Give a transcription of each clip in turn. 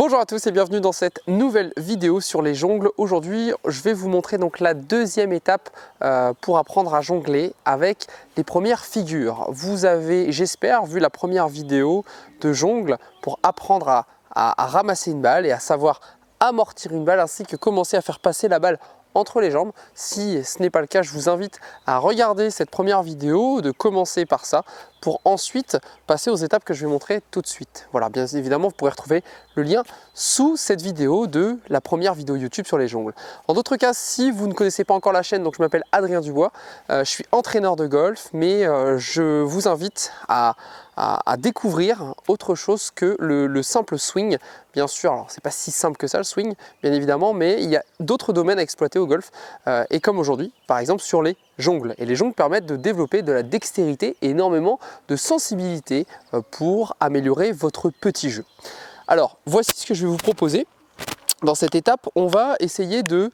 Bonjour à tous et bienvenue dans cette nouvelle vidéo sur les jongles. Aujourd'hui, je vais vous montrer donc la deuxième étape pour apprendre à jongler avec les premières figures. Vous avez, j'espère, vu la première vidéo de jongle pour apprendre à ramasser une balle et à savoir amortir une balle ainsi que commencer à faire passer la balle entre les jambes. Si ce n'est pas le cas, je vous invite à regarder cette première vidéo, de commencer par ça pour ensuite passer aux étapes que je vais montrer tout de suite. Voilà, bien évidemment, vous pourrez retrouver le lien sous cette vidéo de la première vidéo YouTube sur les jongles. En d'autres cas, si vous ne connaissez pas encore la chaîne, donc je m'appelle Adrien Dubois, je suis entraîneur de golf, mais je vous invite à découvrir autre chose que le simple swing. Bien sûr, alors c'est pas si simple que ça le swing, bien évidemment, mais il y a d'autres domaines à exploiter au golf, et comme aujourd'hui, par exemple sur les jongles. Et les jongles permettent de développer de la dextérité et énormément de sensibilité pour améliorer votre petit jeu. Alors, voici ce que je vais vous proposer. Dans cette étape, on va essayer de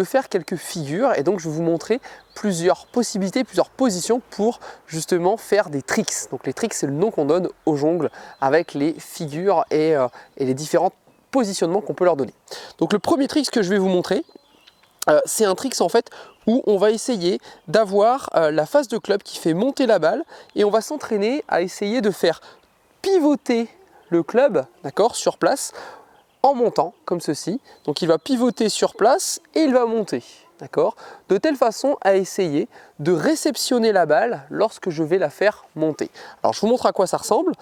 faire quelques figures et donc je vais vous montrer plusieurs possibilités, plusieurs positions pour justement faire des tricks. Donc les tricks, c'est le nom qu'on donne aux jongles avec les figures et les différents positionnements qu'on peut leur donner. Donc le premier trick que je vais vous montrer, c'est un trick en fait où on va essayer d'avoir la face de club qui fait monter la balle et on va s'entraîner à essayer de faire pivoter le club, d'accord, sur place, en montant comme ceci. Donc il va pivoter sur place et il va monter, d'accord, de telle façon à essayer de réceptionner la balle lorsque je vais la faire monter. Alors je vous montre à quoi ça ressemble.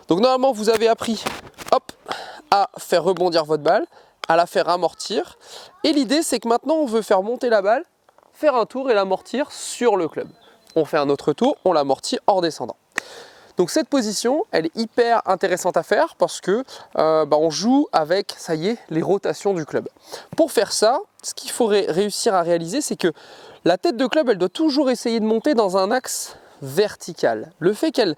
Donc normalement vous avez appris, hop, à faire rebondir votre balle, à la faire amortir, et l'idée c'est que maintenant on veut faire monter la balle, faire un tour et l'amortir sur le club. On fait un autre tour, on l'amortit en descendant. Donc cette position, elle est hyper intéressante à faire parce que on joue avec, ça y est, les rotations du club. Pour faire ça, ce qu'il faudrait réussir à réaliser, c'est que la tête de club, elle doit toujours essayer de monter dans un axe vertical. Le fait qu'elle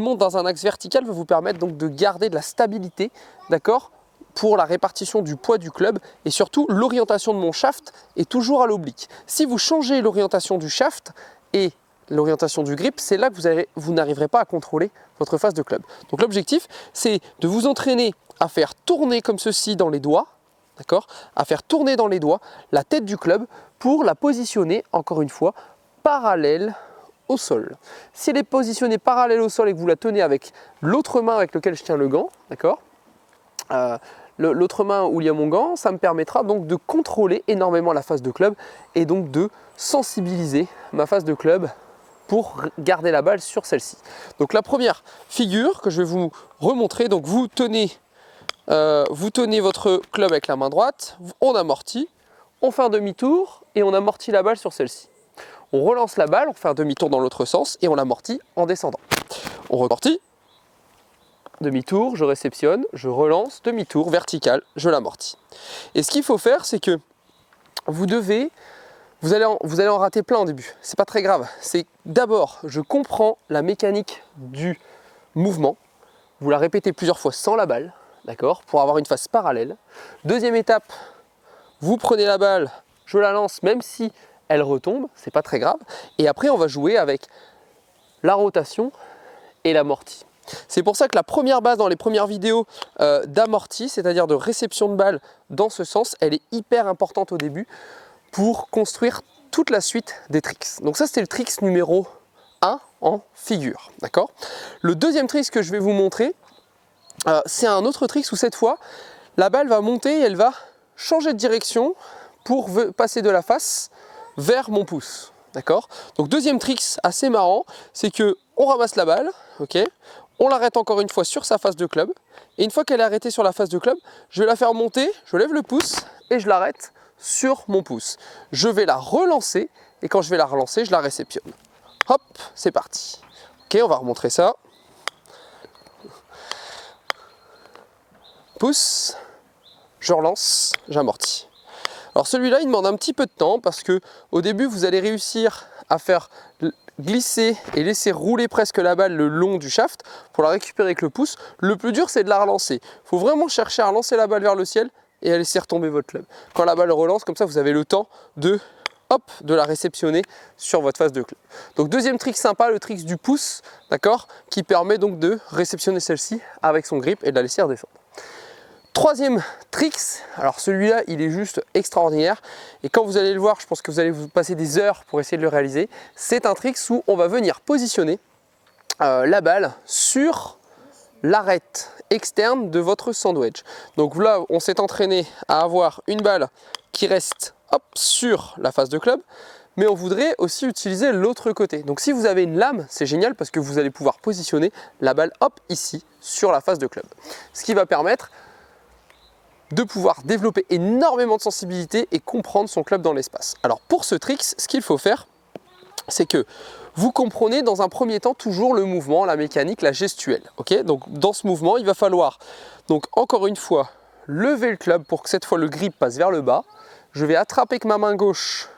monte dans un axe vertical va vous permettre donc de garder de la stabilité, d'accord, pour la répartition du poids du club et surtout l'orientation de mon shaft est toujours à l'oblique. Si vous changez l'orientation du shaft et l'orientation du grip, c'est là que vous n'arriverez pas à contrôler votre face de club. Donc l'objectif, c'est de vous entraîner à faire tourner comme ceci dans les doigts, d'accord, à faire tourner dans les doigts la tête du club pour la positionner, encore une fois, parallèle au sol. Si elle est positionnée parallèle au sol et que vous la tenez avec l'autre main avec laquelle je tiens le gant, d'accord, l'autre main où il y a mon gant, ça me permettra donc de contrôler énormément la face de club et donc de sensibiliser ma face de club pour garder la balle sur celle-ci. Donc la première figure que je vais vous remontrer, donc vous tenez votre club avec la main droite, on amortit, on fait un demi-tour et on amortit la balle sur celle-ci. On relance la balle, on fait un demi-tour dans l'autre sens et on l'amortit en descendant. On repartit, demi-tour, je réceptionne, je relance, demi-tour, vertical, je l'amortis. Et ce qu'il faut faire, c'est que vous allez en rater plein au début, c'est pas très grave. C'est d'abord, je comprends la mécanique du mouvement, vous la répétez plusieurs fois sans la balle, d'accord, pour avoir une face parallèle. Deuxième étape, vous prenez la balle, je la lance même si elle retombe, c'est pas très grave. Et après, on va jouer avec la rotation et l'amorti. C'est pour ça que la première base dans les premières vidéos d'amorti, c'est-à-dire de réception de balle dans ce sens, elle est hyper importante au début pour construire toute la suite des tricks. Donc ça, c'était le trick numéro 1 en figure, d'accord. Le deuxième trick que je vais vous montrer, c'est un autre trick où cette fois, la balle va monter et elle va changer de direction pour passer de la face vers mon pouce, d'accord. Donc deuxième trick assez marrant, c'est que on ramasse la balle, ok, on l'arrête encore une fois sur sa face de club, et une fois qu'elle est arrêtée sur la face de club, je vais la faire monter, je lève le pouce et je l'arrête sur mon pouce. Je vais la relancer et quand je vais la relancer, je la réceptionne. Hop, c'est parti. Ok, on va remontrer ça. Pouce, je relance, j'amortis. Alors celui-là, il demande un petit peu de temps parce que au début, vous allez réussir à faire glisser et laisser rouler presque la balle le long du shaft pour la récupérer avec le pouce. Le plus dur, c'est de la relancer. Il faut vraiment chercher à relancer la balle vers le ciel et à laisser retomber votre club. Quand la balle relance, comme ça, vous avez le temps de la réceptionner sur votre face de club. Donc deuxième trick sympa, le trick du pouce, d'accord, qui permet donc de réceptionner celle-ci avec son grip et de la laisser redescendre. Troisième tricks, alors celui-là il est juste extraordinaire et quand vous allez le voir, je pense que vous allez vous passer des heures pour essayer de le réaliser. C'est un tricks où on va venir positionner la balle sur l'arête externe de votre sandwich. Donc là on s'est entraîné à avoir une balle qui reste hop, sur la face de club, mais on voudrait aussi utiliser l'autre côté. Donc si vous avez une lame, c'est génial parce que vous allez pouvoir positionner la balle hop ici sur la face de club. Ce qui va permettre de pouvoir développer énormément de sensibilité et comprendre son club dans l'espace. Alors pour ce trick, ce qu'il faut faire, c'est que vous comprenez dans un premier temps toujours le mouvement, la mécanique, la gestuelle. Okay, donc dans ce mouvement, il va falloir donc encore une fois lever le club pour que cette fois le grip passe vers le bas. Je vais attraper avec ma main gauche,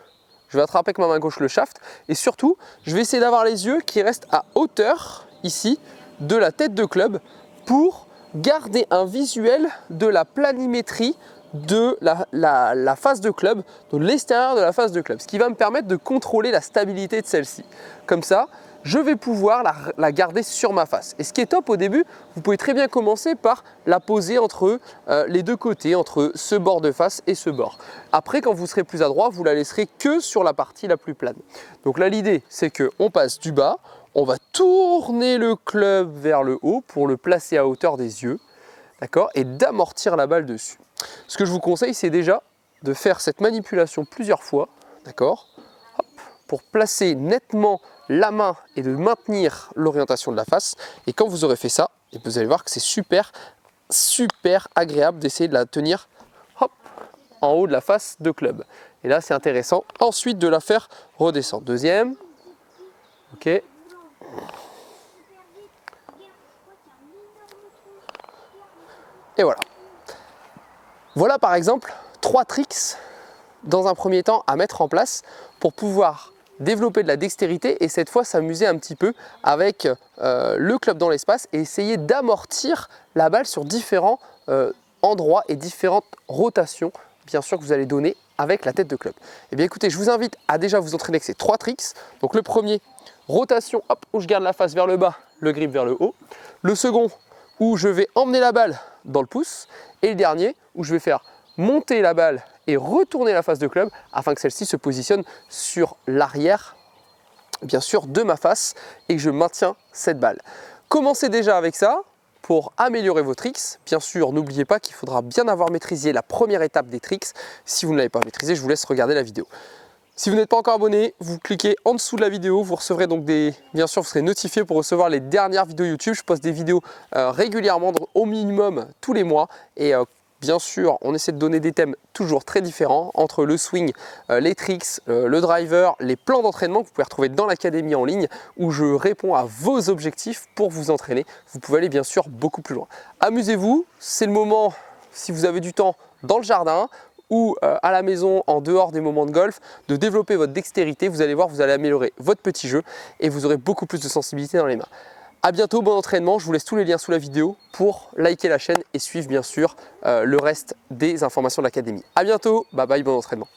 le shaft et surtout, je vais essayer d'avoir les yeux qui restent à hauteur ici de la tête de club pour garder un visuel de la planimétrie de la face de club, de l'extérieur de la face de club, ce qui va me permettre de contrôler la stabilité de celle-ci. Comme ça, je vais pouvoir la garder sur ma face. Et ce qui est top au début, vous pouvez très bien commencer par la poser entre les deux côtés, entre ce bord de face et ce bord. Après, quand vous serez plus adroit, vous la laisserez que sur la partie la plus plane. Donc là, l'idée, c'est qu'on passe du bas, on va tourner le club vers le haut pour le placer à hauteur des yeux, d'accord, et d'amortir la balle dessus. Ce que je vous conseille, c'est déjà de faire cette manipulation plusieurs fois, d'accord, pour placer nettement la main et de maintenir l'orientation de la face. Et quand vous aurez fait ça, et vous allez voir que c'est super agréable d'essayer de la tenir hop, en haut de la face de club. Et là, c'est intéressant. Ensuite, de la faire redescendre. Deuxième, ok. Et voilà. Voilà par exemple 3 tricks dans un premier temps à mettre en place pour pouvoir développer de la dextérité et cette fois s'amuser un petit peu avec le club dans l'espace et essayer d'amortir la balle sur différents endroits et différentes rotations bien sûr que vous allez donner avec la tête de club. Et bien écoutez, je vous invite à déjà vous entraîner avec ces 3 tricks. Donc le premier, rotation, hop, où je garde la face vers le bas, le grip vers le haut. Le second, où je vais emmener la balle dans le pouce. Et le dernier, où je vais faire monter la balle et retourner la face de club afin que celle-ci se positionne sur l'arrière, bien sûr, de ma face et que je maintiens cette balle. Commencez déjà avec ça pour améliorer vos tricks. Bien sûr, n'oubliez pas qu'il faudra bien avoir maîtrisé la première étape des tricks. Si vous ne l'avez pas maîtrisé, je vous laisse regarder la vidéo. Si vous n'êtes pas encore abonné, vous cliquez en dessous de la vidéo, vous recevrez donc bien sûr, vous serez notifié pour recevoir les dernières vidéos YouTube. Je poste des vidéos régulièrement, au minimum tous les mois. Et bien sûr, on essaie de donner des thèmes toujours très différents entre le swing, les tricks, le driver, les plans d'entraînement que vous pouvez retrouver dans l'académie en ligne où je réponds à vos objectifs pour vous entraîner. Vous pouvez aller bien sûr beaucoup plus loin. Amusez-vous, c'est le moment, si vous avez du temps, dans le jardin ou à la maison, en dehors des moments de golf, de développer votre dextérité. Vous allez voir, vous allez améliorer votre petit jeu et vous aurez beaucoup plus de sensibilité dans les mains. A bientôt, bon entraînement. Je vous laisse tous les liens sous la vidéo pour liker la chaîne et suivre bien sûr le reste des informations de l'académie. A bientôt, bye bye, bon entraînement.